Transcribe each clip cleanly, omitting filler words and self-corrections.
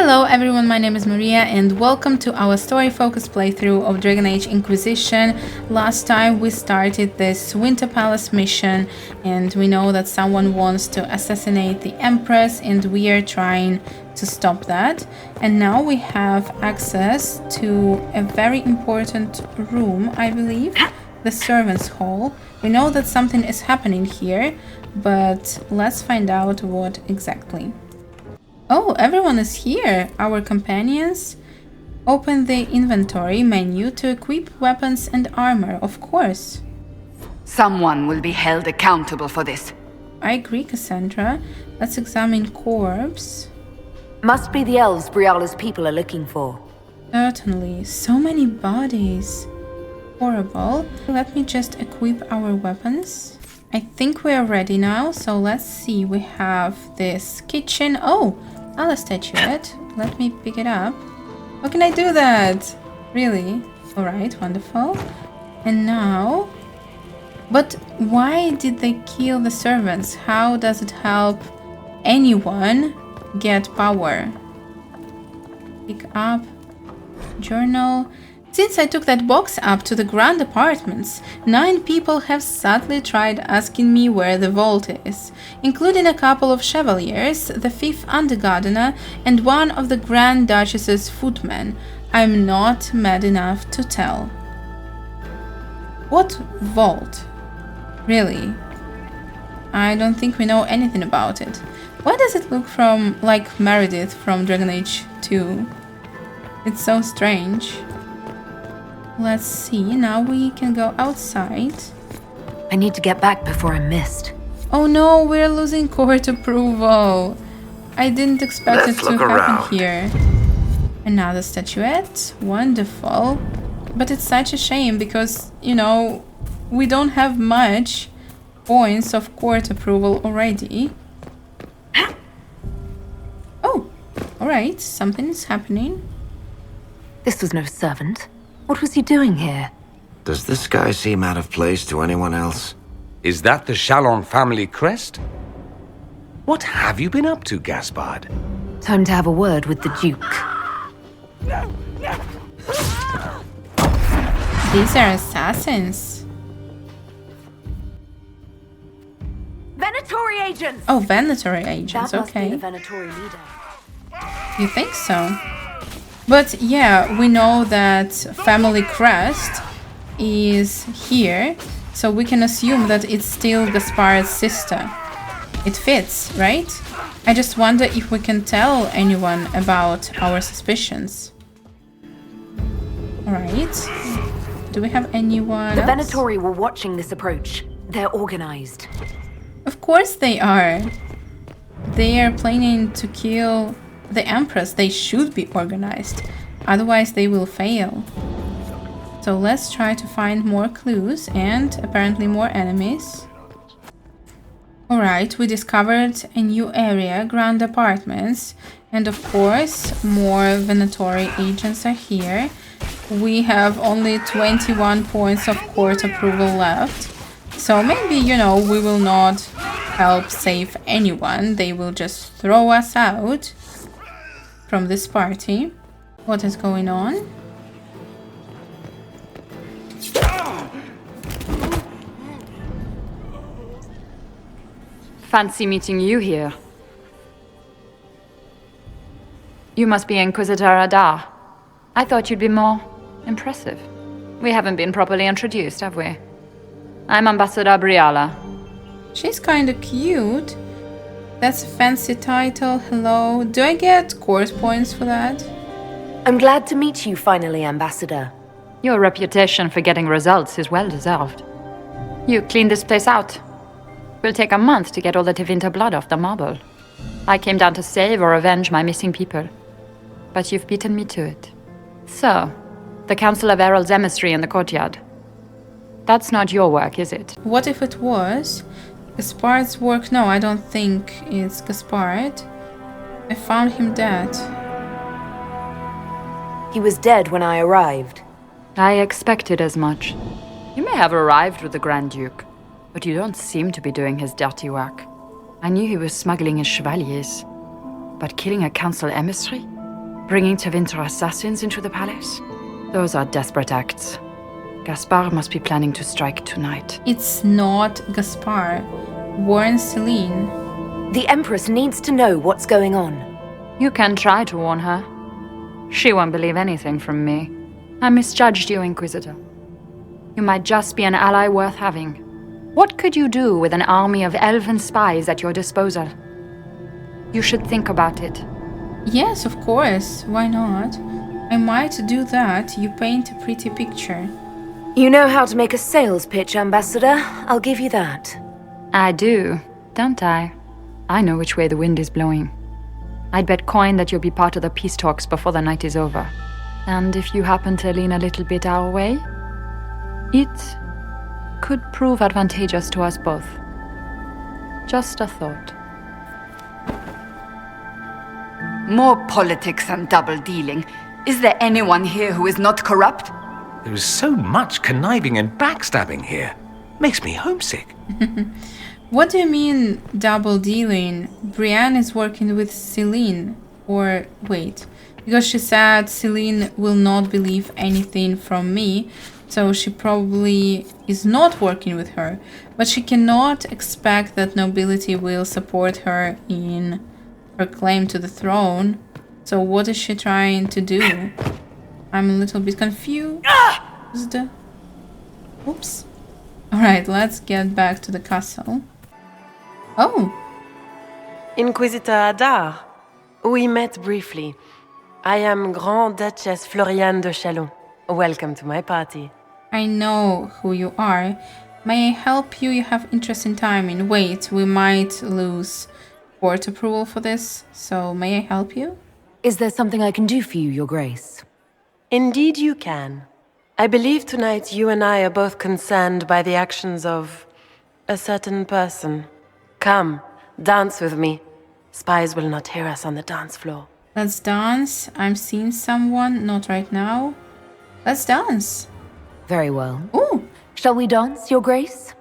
Hello everyone, my name is Maria and welcome to our story-focused playthrough of Dragon Age Inquisition. Last time we started this Winter Palace mission and we know that someone wants to assassinate the Empress and we are trying to stop that. And now we have access to a very important room, I believe, the servants' hall. We know that something is happening here, but let's find out what exactly. Oh, everyone is here! Our companions. Open the inventory menu to equip weapons and armor, of course. Someone will be held accountable for this. I agree, Cassandra. Let's examine corpse. Must be the elves Briala's people are looking for. Certainly. So many bodies. Horrible. Let me just equip our weapons. I think we are ready now, so let's see. We have this kitchen. Oh! A statuette. Let me pick it up. How can I do that? Really? Alright, wonderful. And now... But why did they kill the servants? How does it help anyone get power? Pick up. Journal. Since I took that box up to the grand apartments, 9 people have sadly tried asking me where the vault is, including a couple of chevaliers, the 5th undergardener, and one of the Grand Duchess's footmen. I'm not mad enough to tell. What vault? Really? I don't think we know anything about it. Why does it look like Meredith from Dragon Age 2? It's so strange. Let's see, now we can go outside. I need to get back before I'm missed. Oh no, we're losing court approval. I didn't expect it to happen here. Another statuette, wonderful. But it's such a shame because, you know, we don't have much points of court approval already. Oh, alright, something is happening. This was no servant. What was he doing here? Does this guy seem out of place to anyone else? Is that the Chalon family crest? What have you been up to, Gaspard? Time to have a word with the Duke. These are assassins. Venatori agents! Oh, Venatori agents, that must okay. be the Venatori leader. You think so? But yeah, we know that family crest is here, so we can assume that it's still Gaspard's sister. It fits, right? I just wonder if we can tell anyone about our suspicions. Alright. Do we have anyone else? The Venatori were watching this approach. They're organized. Of course they are. They are planning to kill the Empress. They should be organized. Otherwise they will fail. So let's try to find more clues and apparently more enemies. Alright, we discovered a new area, Grand Apartments. And of course, more Venatori agents are here. We have only 21 points of court approval left. So maybe, you know, we will not help save anyone. They will just throw us out from this party. What is going on? Fancy meeting you here. You must be Inquisitor Adar. I thought you'd be more impressive. We haven't been properly introduced, have we? I'm Ambassador Briala. She's kinda cute. That's a fancy title. Hello. Do I get course points for that? I'm glad to meet you finally, Ambassador. Your reputation for getting results is well deserved. You cleaned this place out. Will take a month to get all the Tevinter blood off the marble. I came down to save or avenge my missing people. But you've beaten me to it. So, the Council of Herald's emissary in the courtyard. That's not your work, is it? What if it was? Gaspard's work? No, I don't think it's Gaspard. I found him dead. He was dead when I arrived. I expected as much. You may have arrived with the Grand Duke, but you don't seem to be doing his dirty work. I knew he was smuggling his chevaliers, but killing a council emissary? Bringing Tevinter assassins into the palace? Those are desperate acts. Gaspard must be planning to strike tonight. It's not Gaspard. Warn Celene. The Empress needs to know what's going on. You can try to warn her. She won't believe anything from me. I misjudged you, Inquisitor. You might just be an ally worth having. What could you do with an army of elven spies at your disposal? You should think about it. Yes, of course. Why not? I might do that. You paint a pretty picture. You know how to make a sales pitch, Ambassador. I'll give you that. I do, don't I? I know which way the wind is blowing. I'd bet coin that you'll be part of the peace talks before the night is over. And if you happen to lean a little bit our way, it could prove advantageous to us both. Just a thought. More politics and double-dealing. Is there anyone here who is not corrupt? There is so much conniving and backstabbing here. Makes me homesick. What do you mean, double dealing? Brienne is working with Celene. Or, wait. Because she said Celene will not believe anything from me, so she probably is not working with her. But she cannot expect that nobility will support her in her claim to the throne. So what is she trying to do? I'm a little bit confused. Oops. Alright, let's get back to the castle. Oh! Inquisitor Adar. We met briefly. I am Grand Duchess Floriane de Chalon. Welcome to my party. I know who you are. May I help you? You have interesting timing. Wait, we might lose court approval for this, so may I help you? Is there something I can do for you, Your Grace? Indeed you can. I believe tonight you and I are both concerned by the actions of a certain person. Come, dance with me. Spies will not hear us on the dance floor. Let's dance. I'm seeing someone, not right now. Let's dance. Very well. Ooh, Shall we dance, Your Grace?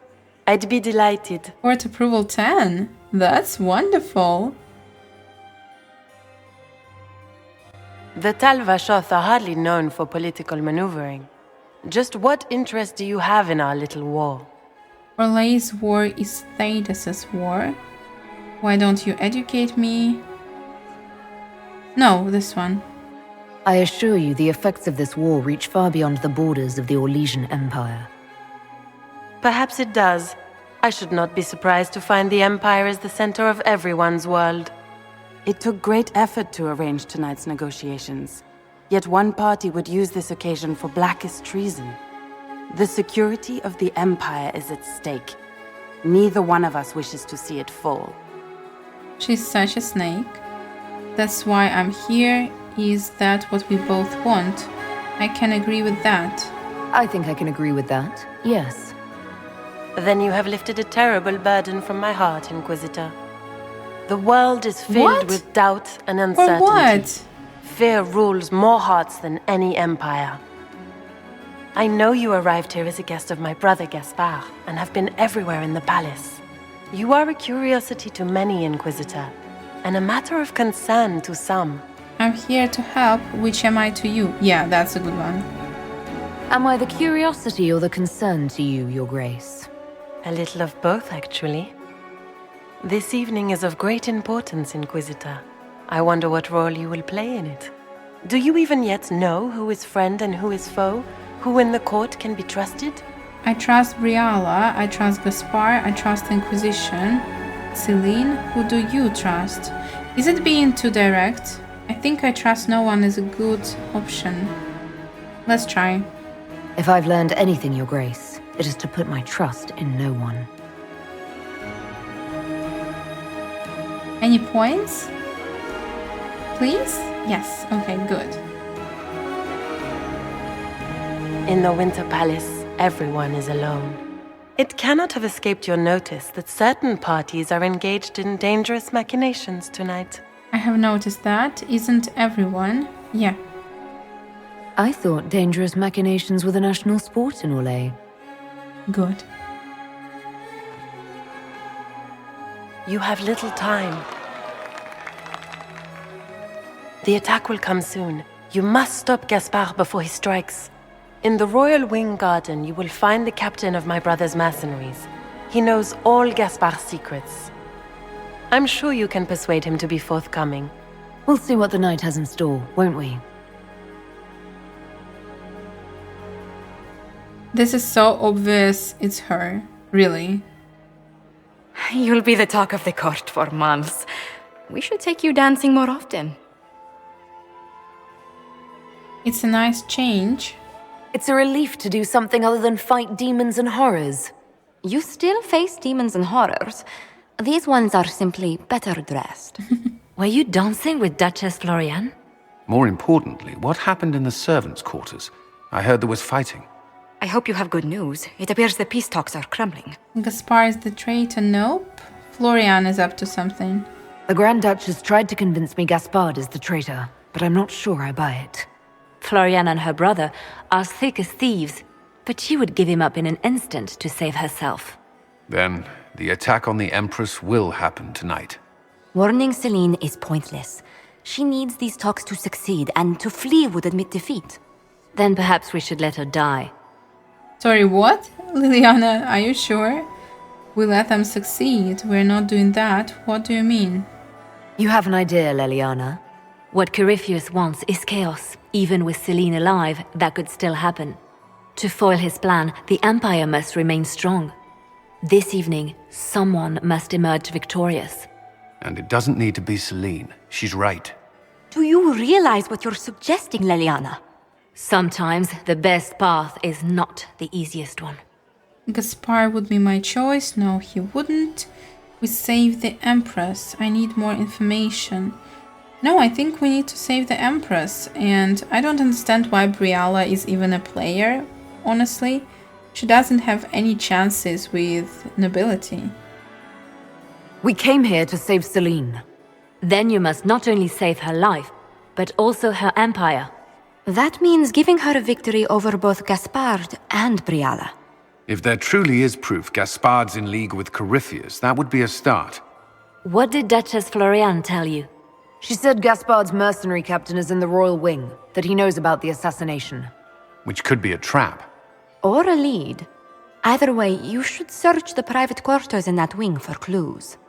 I'd be delighted. court approval 10. That's wonderful. The Talvashoth are hardly known for political maneuvering. Just what interest do you have in our little war? Orlais' war is Thaddeus' war. Why don't you educate me? No, this one. I assure you the effects of this war reach far beyond the borders of the Orlesian Empire. Perhaps it does. I should not be surprised to find the Empire is the center of everyone's world. It took great effort to arrange tonight's negotiations. Yet one party would use this occasion for blackest treason. The security of the Empire is at stake. Neither one of us wishes to see it fall. She's such a snake. That's why I'm here. Is that what we both want? I can agree with that. I think I can agree with that, yes. Then you have lifted a terrible burden from my heart, Inquisitor. The world is filled What? with doubt and For uncertainty. what? Fear rules more hearts than any empire. I know you arrived here as a guest of my brother Gaspard, and have been everywhere in the palace. You are a curiosity to many, Inquisitor, and a matter of concern to some. I'm here to help. Which am I to you? Yeah, that's a good one. Am I the curiosity or the concern to you, Your Grace? A little of both, actually. This evening is of great importance, Inquisitor. I wonder what role you will play in it. Do you even yet know who is friend and who is foe? Who in the court can be trusted? I trust Briala, I trust Gaspard, I trust Inquisition. Celene, who do you trust? Is it being too direct? I think I trust no one is a good option. Let's try. If I've learned anything, Your Grace, it is to put my trust in no one. Any points? Please? Yes, okay, good. In the Winter Palace, everyone is alone. It cannot have escaped your notice that certain parties are engaged in dangerous machinations tonight. I have noticed that. Isn't everyone? Yeah. I thought dangerous machinations were the national sport in Orlais. Good. You have little time. The attack will come soon. You must stop Gaspard before he strikes. In the Royal Wing Garden, you will find the captain of my brother's mercenaries. He knows all Gaspard's secrets. I'm sure you can persuade him to be forthcoming. We'll see what the night has in store, won't we? This is so obvious it's her. Really. You'll be the talk of the court for months. We should take you dancing more often. It's a nice change. It's a relief to do something other than fight demons and horrors. You still face demons and horrors. These ones are simply better dressed. Were you dancing with Duchess Florian? More importantly, what happened in the servants' quarters? I heard there was fighting. I hope you have good news. It appears the peace talks are crumbling. Gaspard is the traitor. Nope. Florian is up to something. The Grand Duchess tried to convince me Gaspard is the traitor, but I'm not sure I buy it. Florian and her brother are thick as thieves, but she would give him up in an instant to save herself. Then, the attack on the Empress will happen tonight. Warning Celene is pointless. She needs these talks to succeed, and to flee would admit defeat. Then perhaps we should let her die. Sorry, what? Liliana, are you sure? We let them succeed. We're not doing that. What do you mean? You have an idea, Leliana? What Corypheus wants is chaos. Even with Celene alive, that could still happen. To foil his plan, the Empire must remain strong. This evening, someone must emerge victorious. And it doesn't need to be Celene. She's right. Do you realize what you're suggesting, Leliana? Sometimes the best path is not the easiest one. Gaspard would be my choice. No, he wouldn't. We save the Empress. I need more information. No, I think we need to save the Empress. And I don't understand why Briala is even a player, honestly. She doesn't have any chances with nobility. We came here to save Celene. Then you must not only save her life, but also her empire. That means giving her a victory over both Gaspard and Briala. If there truly is proof Gaspard's in league with Corypheus, that would be a start. What did Duchess Florian tell you? She said Gaspard's mercenary captain is in the Royal Wing, that he knows about the assassination. Which could be a trap. Or a lead. Either way, you should search the private quarters in that wing for clues.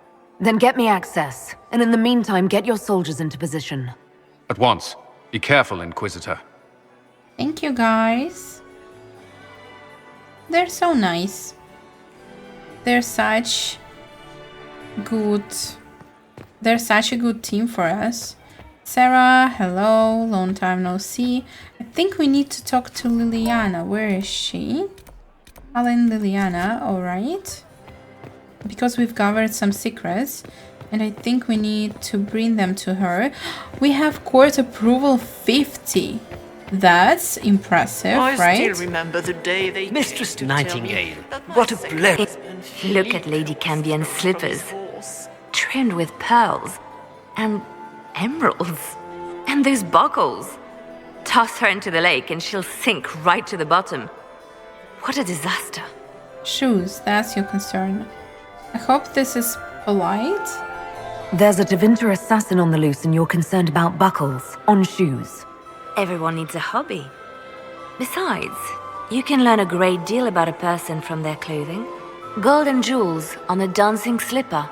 Then get me access, and in the meantime get your soldiers into position. At once. Be careful, Inquisitor. Thank you, guys. They're so nice. They're such a good team for us. Sarah, hello, long time no see. I think we need to talk to Liliana. Where is she? Alan Liliana, alright. Because we've gathered some secrets, and I think we need to bring them to her. We have court approval 50. That's impressive, right? I still remember the day they Mistress Nightingale, what a blessing. Look at Lady Cambian's slippers, trimmed with pearls and emeralds. And those buckles. Toss her into the lake and she'll sink right to the bottom. What a disaster. Shoes, that's your concern. I hope this is polite. There's a Tevinter assassin on the loose and you're concerned about buckles on shoes. Everyone needs a hobby. Besides, you can learn a great deal about a person from their clothing. Gold and jewels on a dancing slipper.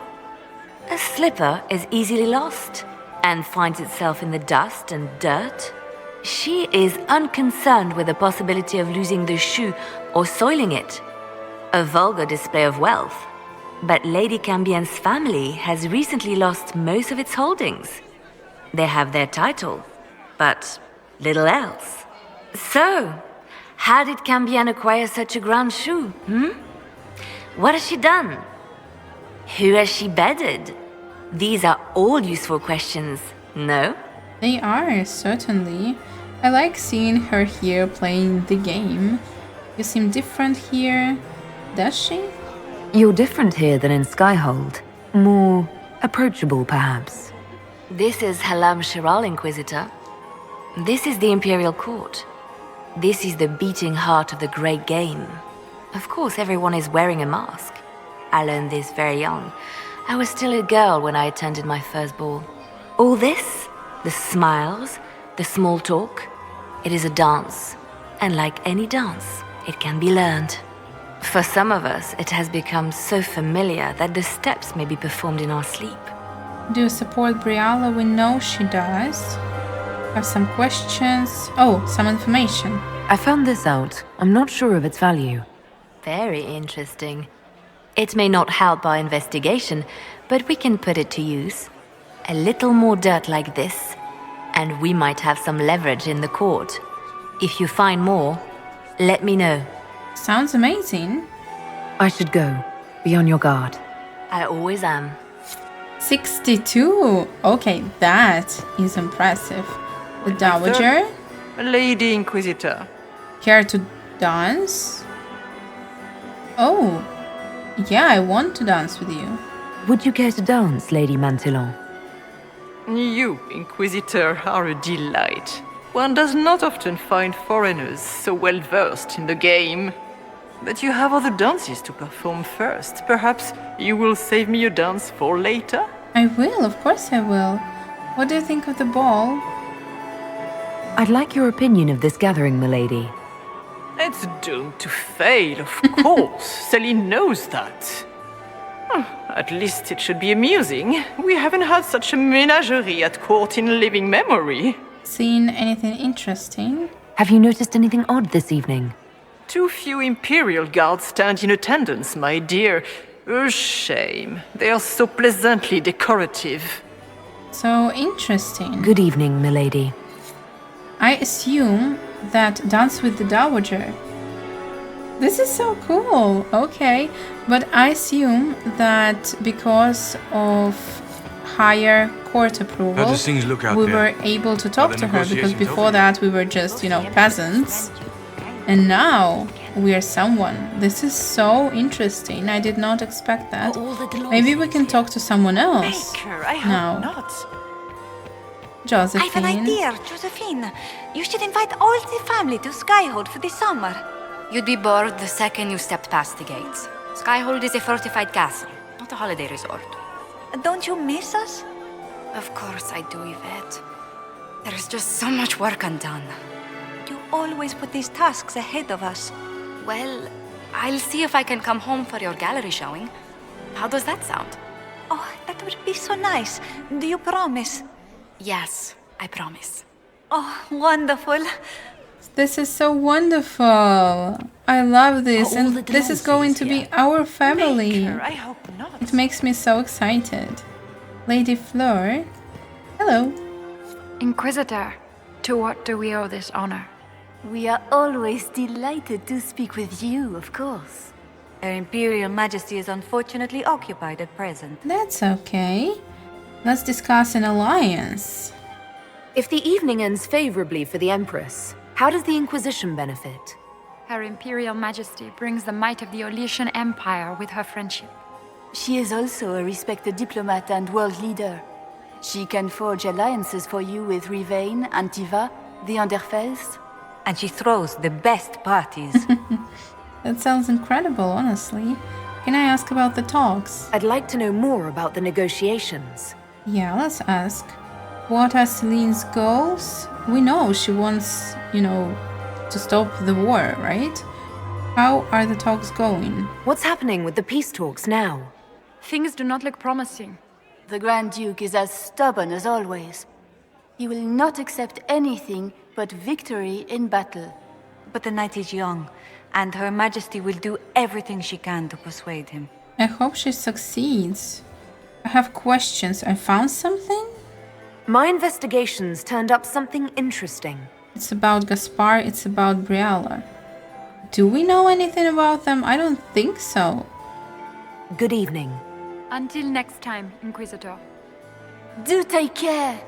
A slipper is easily lost and finds itself in the dust and dirt. She is unconcerned with the possibility of losing the shoe or soiling it. A vulgar display of wealth. But Lady Cambian's family has recently lost most of its holdings. They have their title, but little else. So, how did Cambian acquire such a grand shoe, What has she done? Who has she bedded? These are all useful questions, no? They are, certainly. I like seeing her here playing the game. You seem different here. Does she? You're different here than in Skyhold. More approachable, perhaps. This is Halam Shiral, Inquisitor. This is the Imperial Court. This is the beating heart of the Great Game. Of course, everyone is wearing a mask. I learned this very young. I was still a girl when I attended my first ball. All this The smiles, the small talk. It is a dance. And like any dance, it can be learned. For some of us, it has become so familiar that the steps may be performed in our sleep. Do you support Briala? We know she does. Have some questions. Oh, some information. I found this out. I'm not sure of its value. Very interesting. It may not help our investigation, but we can put it to use. A little more dirt like this, and we might have some leverage in the court. If you find more, let me know. Sounds amazing. I should go. Be on your guard. I always am. 62. Okay, that is impressive. The Dowager. Lady Inquisitor. Care to dance? Oh, yeah, I want to dance with you. Would you care to dance, Lady Mantillon? You, Inquisitor, are a delight. One does not often find foreigners so well versed in the game. But you have other dances to perform first. Perhaps you will save me a dance for later? I will, of course I will. What do you think of the ball? I'd like your opinion of this gathering, milady. It's doomed to fail, of course. Celene knows that. At least it should be amusing. We haven't had such a menagerie at court in living memory. Seen anything interesting? Have you noticed anything odd this evening? Too few Imperial guards stand in attendance, my dear. A shame. They are so pleasantly decorative. So interesting. Good evening, milady. I assume that Dance with the Dowager. This is so cool. Okay, but I assume that because of higher court approval, How does things look out we there? were able to talk Are the to her, because negotiations before over? that we were just, peasants. And now we are someone. This is so interesting. I did not expect that. Maybe we can talk to someone else now. Not. Josephine. I have an idea, Josephine. You should invite all the family to Skyhold for the summer. You'd be bored the second you stepped past the gates. Skyhold is a fortified castle, not a holiday resort. Don't you miss us? Of course I do, Yvette. There's just so much work undone. You always put these tasks ahead of us. Well, I'll see if I can come home for your gallery showing. How does that sound? Oh, that would be so nice. Do you promise? Yes, I promise. Oh, wonderful. This is so wonderful. I love this, and this is going to be our family. I hope not. It makes me so excited. Lady Fleur. Hello. Inquisitor, to what do we owe this honor? We are always delighted to speak with you, of course. Her Imperial Majesty is unfortunately occupied at present. That's okay. Let's discuss an alliance. If the evening ends favorably for the Empress, how does the Inquisition benefit? Her Imperial Majesty brings the might of the Orlesian Empire with her friendship. She is also a respected diplomat and world leader. She can forge alliances for you with Rivain, Antiva, the Underfells. And she throws the best parties. That sounds incredible, honestly. Can I ask about the talks? I'd like to know more about the negotiations. Yeah, let's ask. What are Celene's goals? We know she wants, to stop the war, right? How are the talks going? What's happening with the peace talks now? Things do not look promising. The Grand Duke is as stubborn as always. He will not accept anything but victory in battle. But the night is young, and Her Majesty will do everything she can to persuade him. I hope she succeeds. I have questions. I found something? My investigations turned up something interesting. It's about Gaspar, it's about Briala. Do we know anything about them? I don't think so. Good evening. Until next time, Inquisitor. Do take care.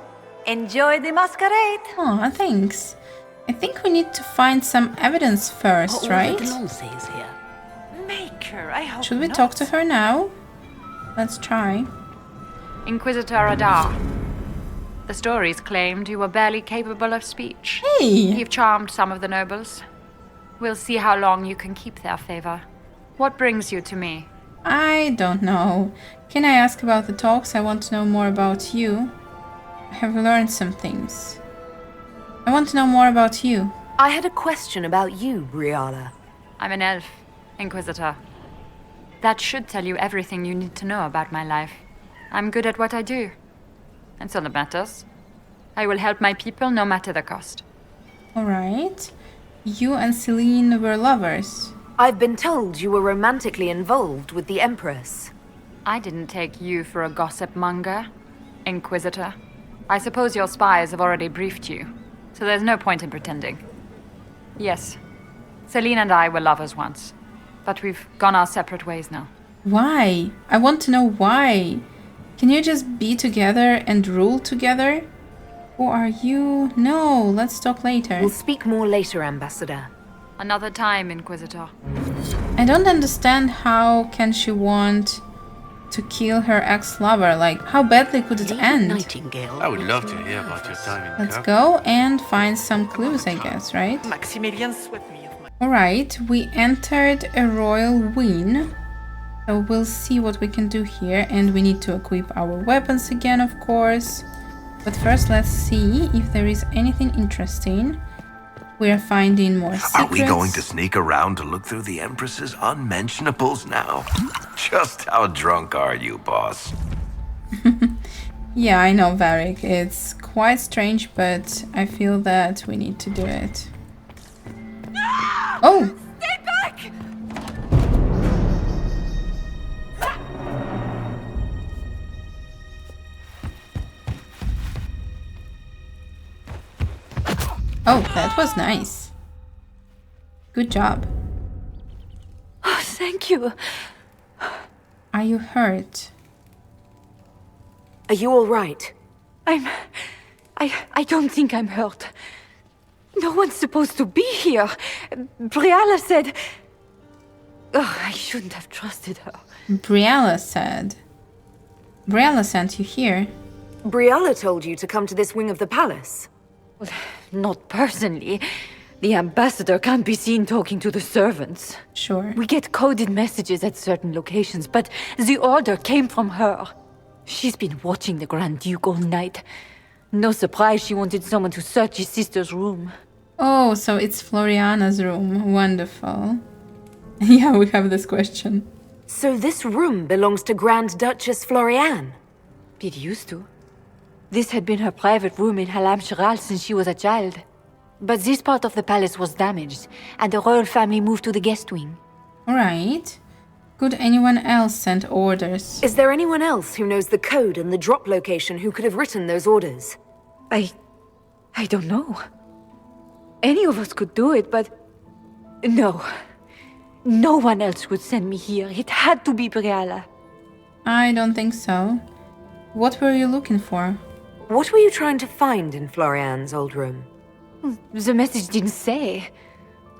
Enjoy the masquerade. Aw, thanks. I think we need to find some evidence first, right? Maker, I hope Should we not. talk to her now? Let's try. Inquisitor Adar. The stories claimed you were barely capable of speech. Hey! You've charmed some of the nobles. We'll see how long you can keep their favor. What brings you to me? I don't know. Can I ask about the talks? I want to know more about you. I have learned some things. I want to know more about you. I had a question about you, Briala. I'm an elf, Inquisitor. That should tell you everything you need to know about my life. I'm good at what I do. That's all that matters. I will help my people no matter the cost. Alright. You and Celene were lovers. I've been told you were romantically involved with the Empress. I didn't take you for a gossip monger, Inquisitor. I suppose your spies have already briefed you, so there's no point in pretending. Yes, Celene and I were lovers once, but we've gone our separate ways now. Why? I want to know why. Can you just be together and rule together? Who are you? No, let's talk later. We'll speak more later, Ambassador. Another time, Inquisitor. I don't understand how can she want to kill her ex-lover. Like, how badly could it end? Nightingale. I would love to hear about your time in Let's Cup. go and find some clues, I guess, right? Maximilian swept me of my... Alright, we entered a royal wing. So we'll see what we can do here. And we need to equip our weapons again, of course. But first, let's see if there is anything interesting. We're finding more secrets. Are we going to sneak around to look through the Empress's unmentionables now? Just how drunk are you, boss? Yeah, I know, Varric. It's quite strange, but I feel that we need to do it. No! Oh! Stay back! Oh, that was nice. Good job. Oh, thank you. Are you hurt? Are you all right? I don't think I'm hurt. No one's supposed to be here. Briala said... Oh, I shouldn't have trusted her. Briala said. Briala sent you here. Briala told you to come to this wing of the palace. Well, not personally. The ambassador can't be seen talking to the servants. Sure. We get coded messages at certain locations, but the order came from her. She's been watching the Grand Duke all night. No surprise she wanted someone to search his sister's room. Oh, so it's Floriana's room. Wonderful. Yeah, we have this question. So this room belongs to Grand Duchess Florian? It used to. This had been her private room in Halam Shiral since she was a child. But this part of the palace was damaged, and the royal family moved to the guest wing. Alright. Could anyone else send orders? Is there anyone else who knows the code and the drop location who could have written those orders? I don't know. Any of us could do it, but... No. No one else would send me here. It had to be Briala. I don't think so. What were you looking for? What were you trying to find in Florian's old room? The message didn't say.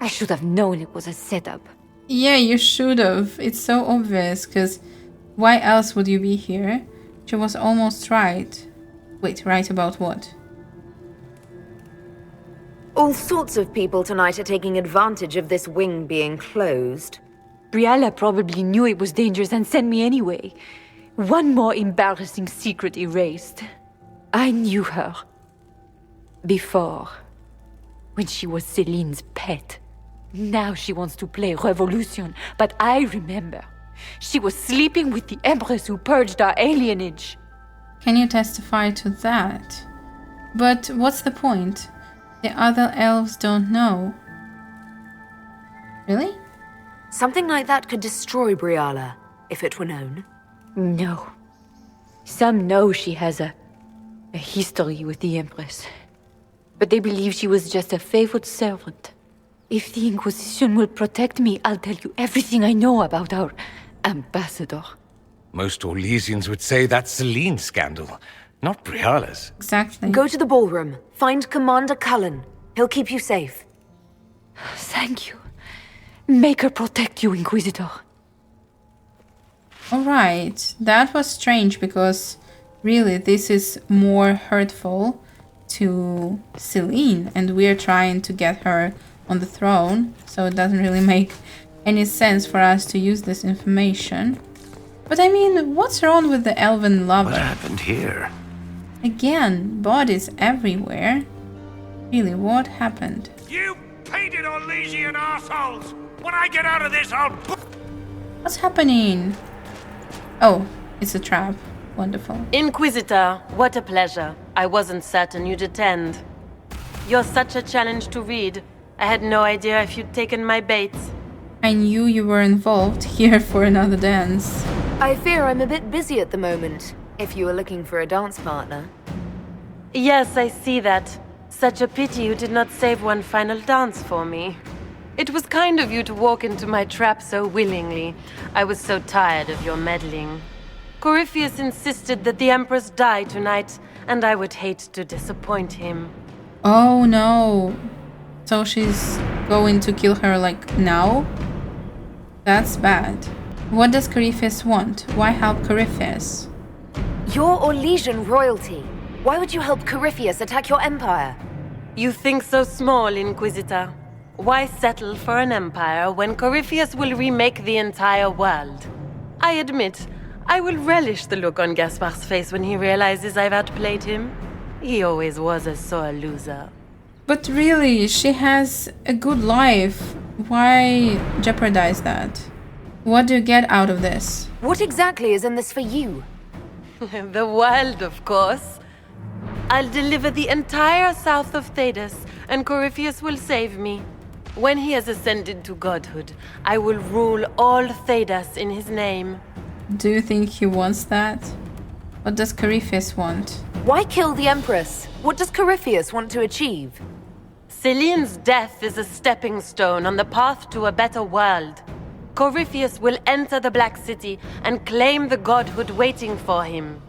I should have known it was a setup. Yeah, you should have. It's so obvious, because why else would you be here? She was almost right. Wait, right about what? All sorts of people tonight are taking advantage of this wing being closed. Briala probably knew it was dangerous and sent me anyway. One more embarrassing secret erased. I knew her. Before. When she was Celine's pet. Now she wants to play revolution, but I remember. She was sleeping with the Empress who purged our alienage. Can you testify to that? But what's the point? The other elves don't know. Really? Something like that could destroy Briala, if it were known. No. Some know she has a history with the Empress. But they believe she was just a favored servant. If the Inquisition will protect me, I'll tell you everything I know about our ambassador. Most Orlesians would say that's Celene's scandal, not Briala's. Exactly. Go to the ballroom. Find Commander Cullen. He'll keep you safe. Thank you. Make her protect you, Inquisitor. Alright, that was strange because really this is more hurtful to Celene and we're trying to get her on the throne, so it doesn't really make any sense for us to use this information. But I mean, what's wrong with the elven lover? What happened here? Again, bodies everywhere. Really, what happened? You painted Orlesian assholes! When I get out of this, I'll... What's happening? Oh, it's a trap. Wonderful. Inquisitor, what a pleasure. I wasn't certain you'd attend. You're such a challenge to read. I had no idea if you'd taken my bait. I knew you were involved here for another dance. I fear I'm a bit busy at the moment, if you were looking for a dance partner. Yes, I see that. Such a pity you did not save one final dance for me. It was kind of you to walk into my trap so willingly. I was so tired of your meddling. Corypheus insisted that the Empress die tonight, and I would hate to disappoint him. Oh no. So she's going to kill her like now? That's bad. What does Corypheus want? Why help Corypheus? You're Orlesian royalty. Why would you help Corypheus attack your empire? You think so small, Inquisitor. Why settle for an empire when Corypheus will remake the entire world? I admit, I will relish the look on Gaspar's face when he realizes I've outplayed him. He always was a sore loser. But really, she has a good life. Why jeopardize that? What do you get out of this? What exactly is in this for you? The world, of course. I'll deliver the entire south of Thedas, and Corypheus will save me. When he has ascended to godhood, I will rule all Thedas in his name. Do you think he wants that? What does Corypheus want? Why kill the Empress? What does Corypheus want to achieve? Celene's death is a stepping stone on the path to a better world. Corypheus will enter the Black City and claim the godhood waiting for him.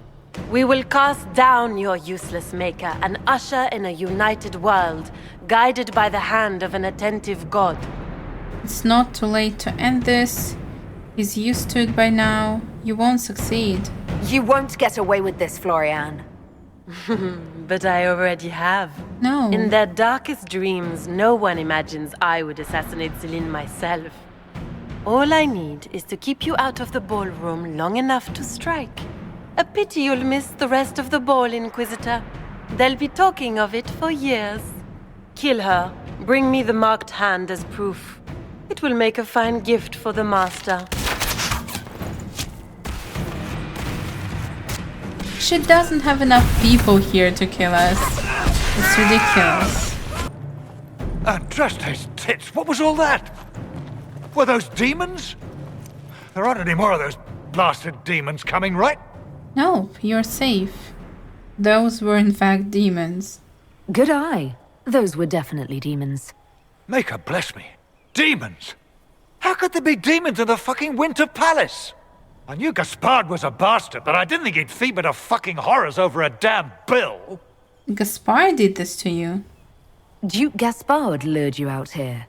We will cast down your useless maker and usher in a united world, guided by the hand of an attentive god. It's not too late to end this. He's used to it by now. You won't succeed. You won't get away with this, Florian. But I already have. No. In their darkest dreams, no one imagines I would assassinate Celene myself. All I need is to keep you out of the ballroom long enough to strike. A pity you'll miss the rest of the ball, Inquisitor. They'll be talking of it for years. Kill her. Bring me the marked hand as proof. It will make a fine gift for the Master. She doesn't have enough people here to kill us. It's ridiculous. And trust his tits, what was all that? Were those demons? There aren't any more of those blasted demons coming, right? Nope, you're safe. Those were in fact demons. Good eye. Those were definitely demons. Maker bless me. Demons? How could there be demons in the fucking Winter Palace? I knew Gaspard was a bastard, but I didn't think he'd feed me to fucking horrors over a damn bill. Gaspard did this to you. Duke Gaspard lured you out here.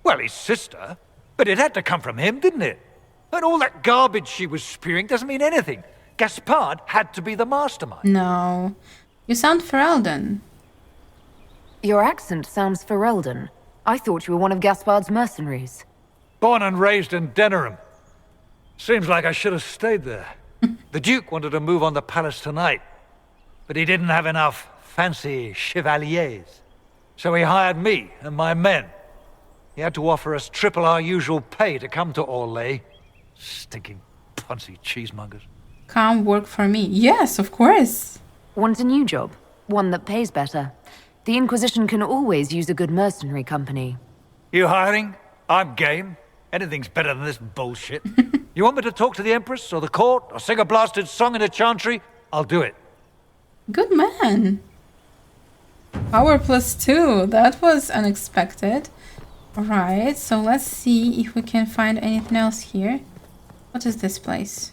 Well, his sister. But it had to come from him, didn't it? And all that garbage she was spewing doesn't mean anything. Gaspard had to be the mastermind. No. You sound Fereldan. Your accent sounds Fereldan. I thought you were one of Gaspard's mercenaries. Born and raised in Denerim. Seems like I should have stayed there. The Duke wanted to move on the palace tonight, but he didn't have enough fancy chevaliers. So he hired me and my men. He had to offer us triple our usual pay to come to Orlais. Stinking punsy cheesemongers. Come work for me. Yes, of course. Want a new job? One that pays better. The Inquisition can always use a good mercenary company. You hiring? I'm game. Anything's better than this bullshit. You want me to talk to the Empress or the court or sing a blasted song in a chantry? I'll do it. Good man. Power +2. That was unexpected. Alright, so let's see if we can find anything else here. What is this place?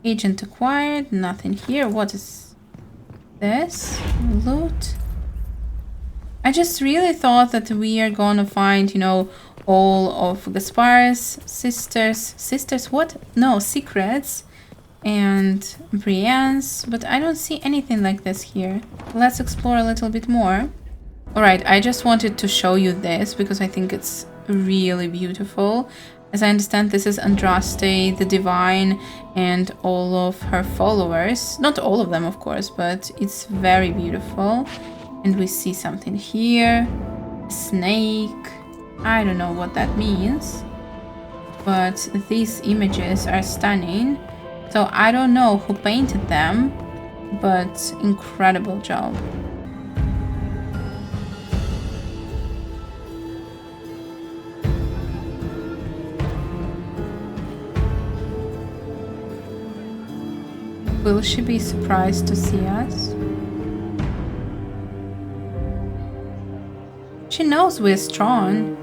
Agent acquired. Nothing here. What is this? Loot. I just really thought that we are gonna find, you know, all of Gaspar's sisters, what? No, secrets, and Brienne's, but I don't see anything like this here. Let's explore a little bit more. Alright, I just wanted to show you this because I think it's really beautiful. As I understand, this is Andraste, the Divine, and all of her followers. Not all of them, of course, but it's very beautiful. And we see something here. A snake. I don't know what that means. But these images are stunning. So I don't know who painted them, but incredible job. Will she be surprised to see us? She knows we're strong.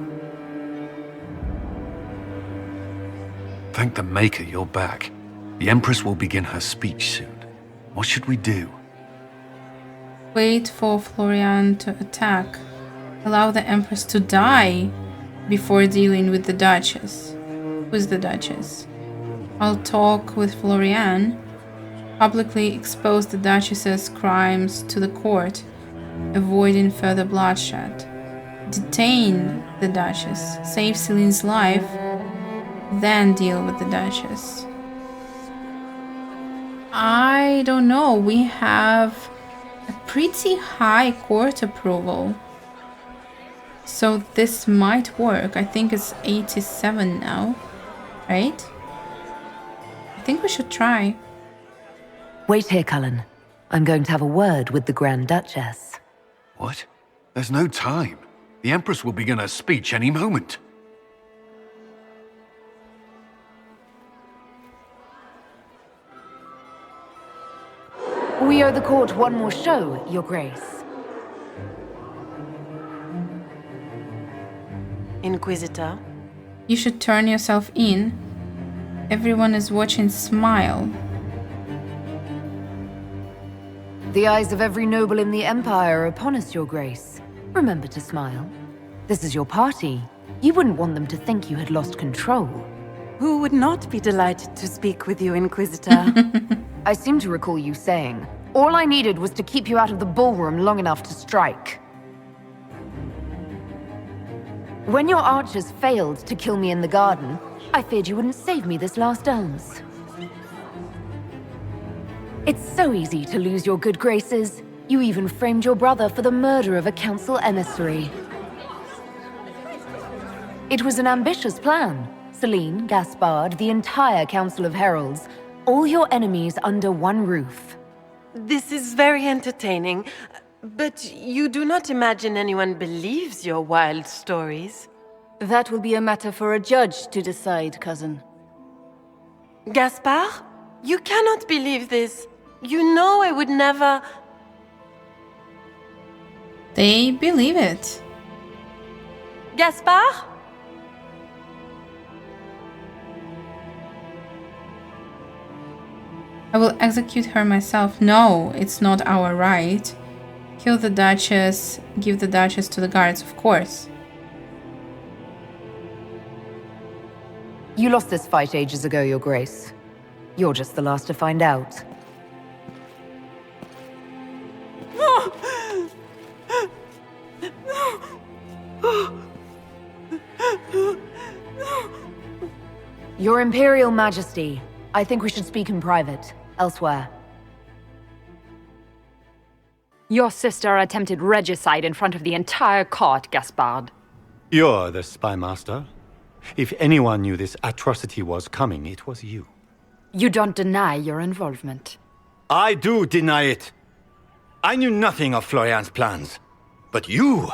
Thank the Maker you're back. The Empress will begin her speech soon. What should we do? Wait for Florian to attack. Allow the Empress to die before dealing with the Duchess. Who's the Duchess? I'll talk with Florian. Publicly expose the Duchess's crimes to the court, avoiding further bloodshed. Detain the Duchess, save Celene's life, then deal with the Duchess. I don't know, we have a pretty high court approval. So this might work. I think it's 87 now, right? I think we should try. Wait here, Cullen. I'm going to have a word with the Grand Duchess. What? There's no time. The Empress will begin her speech any moment. We owe the court one more show, Your Grace. Inquisitor? You should turn yourself in. Everyone is watching. Smile. The eyes of every noble in the Empire are upon us, Your Grace. Remember to smile. This is your party. You wouldn't want them to think you had lost control. Who would not be delighted to speak with you, Inquisitor? I seem to recall you saying, all I needed was to keep you out of the ballroom long enough to strike. When your archers failed to kill me in the garden, I feared you wouldn't save me this last dance. It's so easy to lose your good graces. You even framed your brother for the murder of a council emissary. It was an ambitious plan. Celene, Gaspard, the entire Council of Heralds, all your enemies under one roof. This is very entertaining, but you do not imagine anyone believes your wild stories? That will be a matter for a judge to decide, cousin. Gaspard? You cannot believe this. You know I would never... They believe it. Gaspard? I will execute her myself. No, it's not our right. Kill the Duchess, give the Duchess to the guards, of course. You lost this fight ages ago, Your Grace. You're just the last to find out. Your Imperial Majesty, I think we should speak in private, elsewhere. Your sister attempted regicide in front of the entire court, Gaspard. You're the spy master. If anyone knew this atrocity was coming, it was you. You don't deny your involvement. I do deny it. I knew nothing of Florian's plans. But you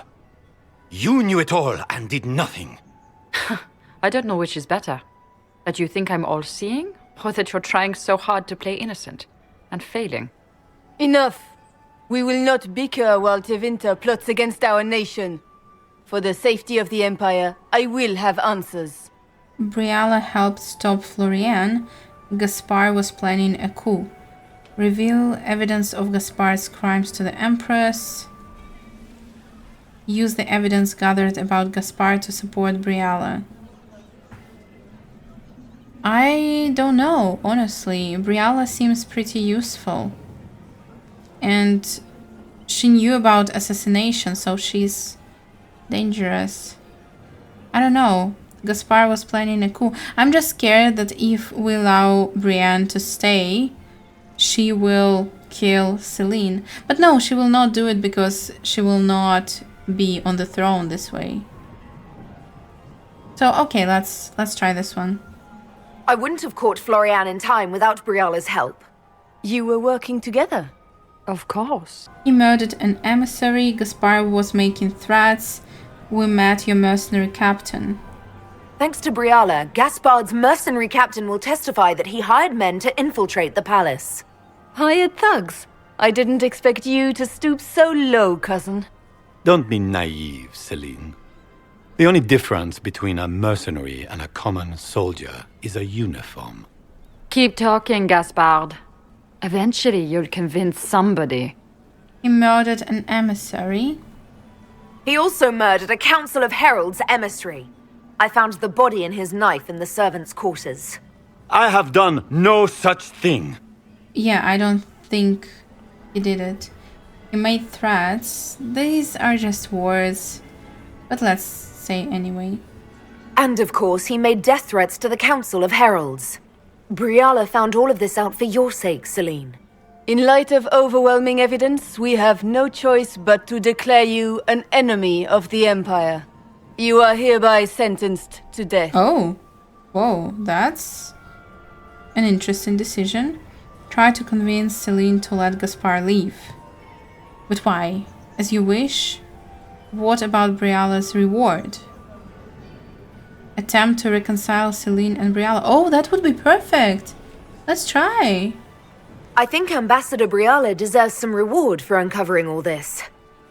knew it all and did nothing. I don't know which is better. That you think I'm all-seeing, or that you're trying so hard to play innocent and failing? Enough! We will not bicker while Tevinter plots against our nation. For the safety of the Empire, I will have answers. Briala helped stop Florian. Gaspard was planning a coup. Reveal evidence of Gaspard's crimes to the Empress. Use the evidence gathered about Gaspard to support Briala. I don't know, honestly. Briala seems pretty useful. And she knew about assassination, so she's dangerous. I don't know. Gaspard was planning a coup. I'm just scared that if we allow Brienne to stay, she will kill Celene. But no, she will not do it because she will not be on the throne this way. So, okay, let's try this one. I wouldn't have caught Florian in time without Briala's help. You were working together? Of course. He murdered an emissary. Gaspard was making threats. We met your mercenary captain. Thanks to Briala, Gaspard's mercenary captain will testify that he hired men to infiltrate the palace. Hired thugs? I didn't expect you to stoop so low, cousin. Don't be naive, Celene. The only difference between a mercenary and a common soldier is a uniform. Keep talking, Gaspard. Eventually you'll convince somebody. He murdered an emissary. He also murdered a council of heralds emissary. I found the body and his knife in the servants' quarters. I have done no such thing. Yeah, I don't think he did it. He made threats. These are just words. But let's say anyway. And of course, he made death threats to the Council of Heralds. Briala found all of this out for your sake, Celene. In light of overwhelming evidence, we have no choice but to declare you an enemy of the Empire. You are hereby sentenced to death. Oh, whoa, that's an interesting decision. Try to convince Celene to let Gaspard leave. But why? As you wish? What about Briala's reward? Attempt to reconcile Celene and Briala. Oh, that would be perfect. Let's try. I think Ambassador Briala deserves some reward for uncovering all this.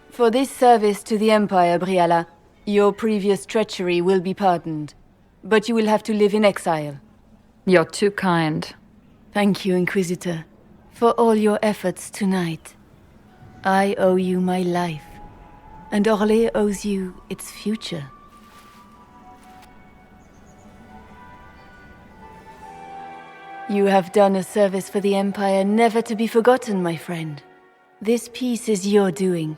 For this service to the Empire, Briala, your previous treachery will be pardoned. But you will have to live in exile. You're too kind. Thank you, Inquisitor, for all your efforts tonight. I owe you my life, and Orlais owes you its future. You have done a service for the Empire never to be forgotten, my friend. This piece is your doing.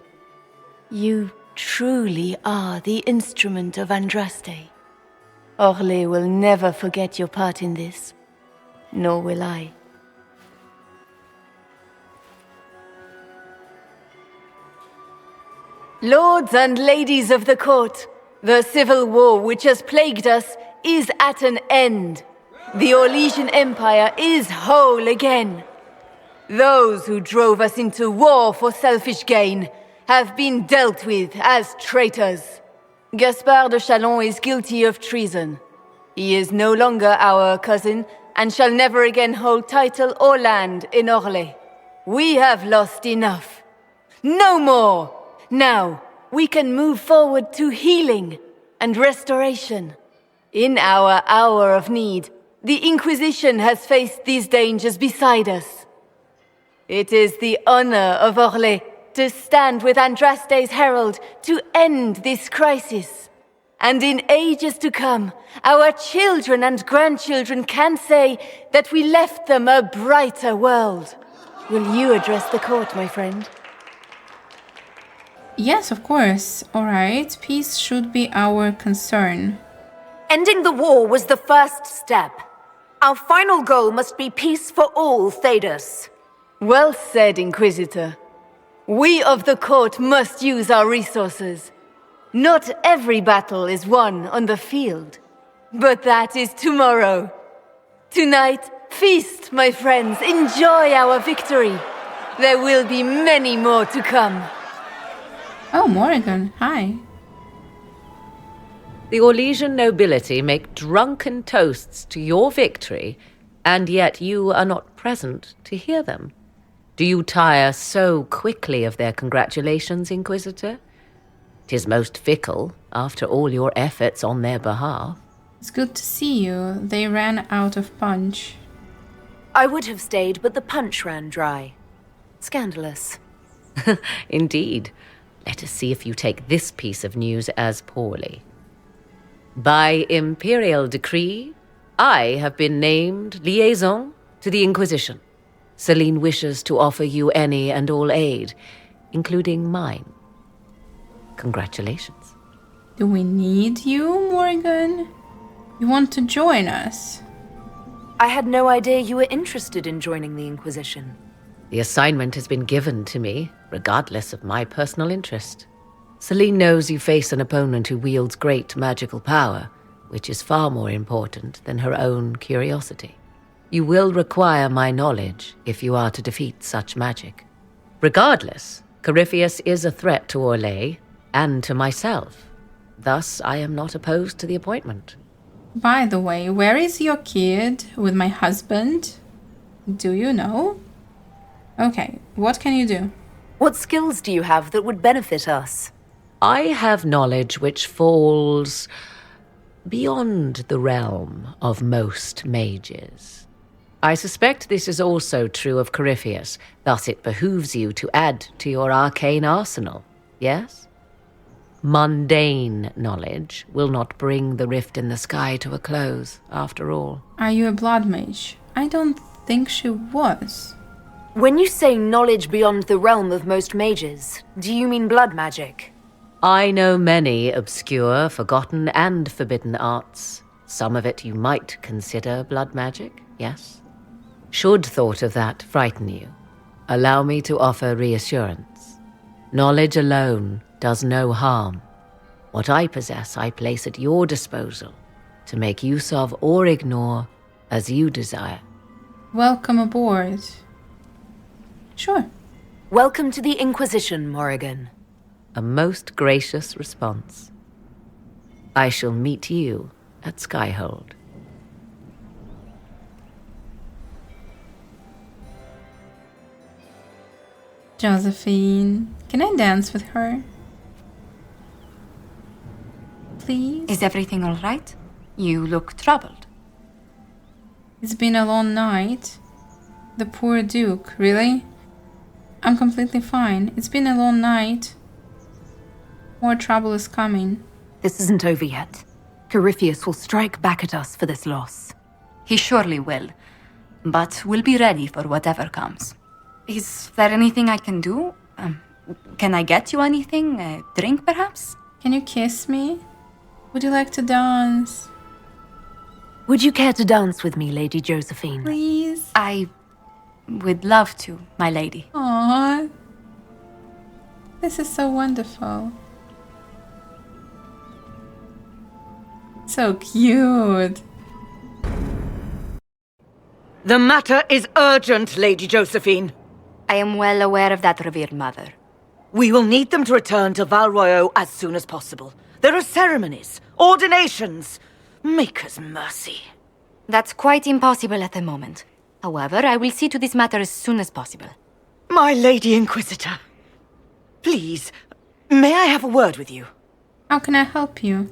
You truly are the instrument of Andraste. Orlais will never forget your part in this, nor will I. Lords and ladies of the court, the civil war which has plagued us is at an end. The Orlesian Empire is whole again. Those who drove us into war for selfish gain have been dealt with as traitors. Gaspard de Chalon is guilty of treason. He is no longer our cousin and shall never again hold title or land in Orlais. We have lost enough. No more! Now, we can move forward to healing and restoration. In our hour of need, the Inquisition has faced these dangers beside us. It is the honor of Orlais to stand with Andraste's herald to end this crisis. And in ages to come, our children and grandchildren can say that we left them a brighter world. Will you address the court, my friend? Yes, of course. Alright, peace should be our concern. Ending the war was the first step. Our final goal must be peace for all, Thedas. Well said, Inquisitor. We of the court must use our resources. Not every battle is won on the field, but that is tomorrow. Tonight, feast, my friends, enjoy our victory. There will be many more to come. Oh, Morrigan, hi. The Orlesian nobility make drunken toasts to your victory, and yet you are not present to hear them. Do you tire so quickly of their congratulations, Inquisitor? 'Tis most fickle, after all your efforts on their behalf. It's good to see you. They ran out of punch. I would have stayed, but the punch ran dry. Scandalous. Indeed. Let us see if you take this piece of news as poorly. By imperial decree, I have been named liaison to the Inquisition. Celene wishes to offer you any and all aid, including mine. Congratulations. Do we need you, Morrigan? You want to join us? I had no idea you were interested in joining the Inquisition. The assignment has been given to me, regardless of my personal interest. Celene knows you face an opponent who wields great magical power, which is far more important than her own curiosity. You will require my knowledge if you are to defeat such magic. Regardless, Corypheus is a threat to Orlais and to myself. Thus, I am not opposed to the appointment. By the way, where is your kid with my husband? Do you know? Okay, what can you do? What skills do you have that would benefit us? I have knowledge which falls beyond the realm of most mages. I suspect this is also true of Corypheus, thus it behooves you to add to your arcane arsenal, yes? Mundane knowledge will not bring the rift in the sky to a close, after all. Are you a blood mage? I don't think she was. When you say knowledge beyond the realm of most mages, do you mean blood magic? I know many obscure, forgotten, and forbidden arts. Some of it you might consider blood magic, yes? Should thought of that frighten you, allow me to offer reassurance. Knowledge alone does no harm. What I possess, I place at your disposal to make use of or ignore as you desire. Welcome aboard. Sure. Welcome to the Inquisition, Morrigan. A most gracious response. I shall meet you at Skyhold. Josephine, can I dance with her? Please? Is everything all right? You look troubled. It's been a long night. The poor Duke, really? I'm completely fine. It's been a long night. More trouble is coming. This isn't over yet. Corypheus will strike back at us for this loss. He surely will. But we'll be ready for whatever comes. Is there anything I can do? Can I get you anything? A drink, perhaps? Can you kiss me? Would you like to dance? Would you care to dance with me, Lady Josephine? Please? I would love to, my lady. Aww. This is so wonderful. So cute. The matter is urgent, Lady Josephine. I am well aware of that, revered mother. We will need them to return to Val Royeaux as soon as possible. There are ceremonies, ordinations. Maker's mercy. That's quite impossible at the moment. However, I will see to this matter as soon as possible. My Lady Inquisitor. Please, may I have a word with you? How can I help you?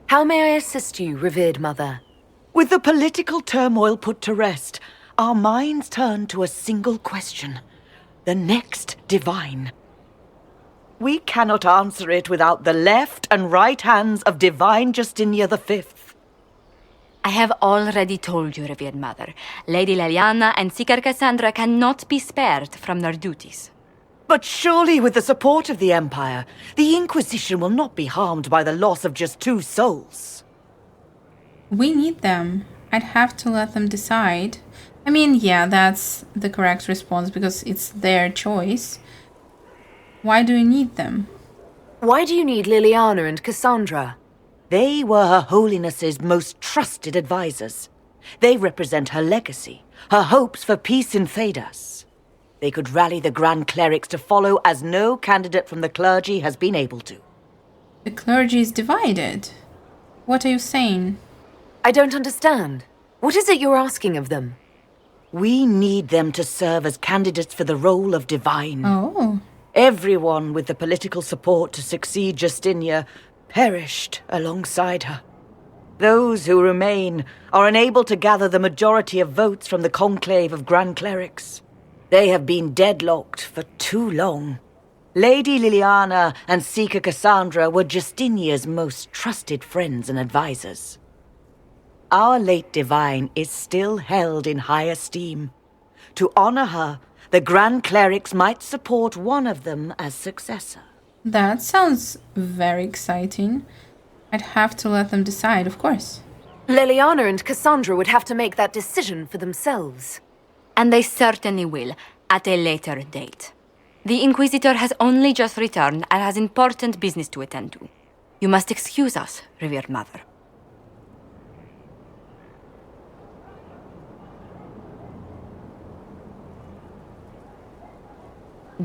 How may I assist you, revered mother? With the political turmoil put to rest, our minds turn to a single question. The next divine. We cannot answer it without the left and right hands of Divine Justinia V. I have already told you, revered mother. Lady Leliana and Seeker Cassandra cannot be spared from their duties. But surely with the support of the Empire, the Inquisition will not be harmed by the loss of just 2 souls. We need them. I'd have to let them decide. I mean, yeah, that's the correct response because it's their choice. Why do you need them? Why do you need Liliana and Cassandra? They were Her Holiness's most trusted advisors. They represent her legacy, her hopes for peace in Phaedas. They could rally the Grand Clerics to follow as no candidate from the clergy has been able to. The clergy is divided. What are you saying? I don't understand. What is it you're asking of them? We need them to serve as candidates for the role of divine. Oh. Everyone with the political support to succeed Justinia perished alongside her. Those who remain are unable to gather the majority of votes from the conclave of Grand Clerics. They have been deadlocked for too long. Lady Liliana and Seeker Cassandra were Justinia's most trusted friends and advisors. Our late divine is still held in high esteem. To honor her, the Grand Clerics might support one of them as successor. That sounds very exciting. I'd have to let them decide, of course. Liliana and Cassandra would have to make that decision for themselves. And they certainly will, at a later date. The Inquisitor has only just returned and has important business to attend to. You must excuse us, revered mother.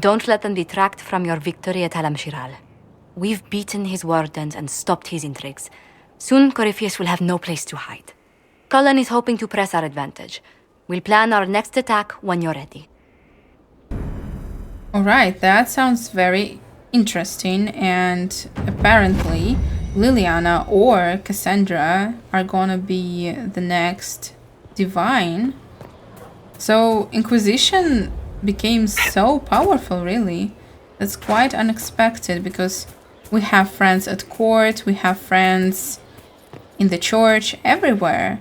Don't let them detract from your victory at Alam-Shiral. We've beaten his wardens and stopped his intrigues. Soon, Corypheus will have no place to hide. Cullen is hoping to press our advantage. We'll plan our next attack when you're ready. Alright, that sounds very interesting, and apparently Liliana or Cassandra are gonna be the next divine. So Inquisition became so powerful, really. That's quite unexpected, because we have friends at court, we have friends in the church, everywhere.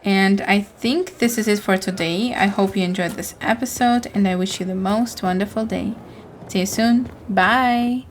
And I think this is it for today. I hope you enjoyed this episode, and I wish you the most wonderful day. See you soon. Bye!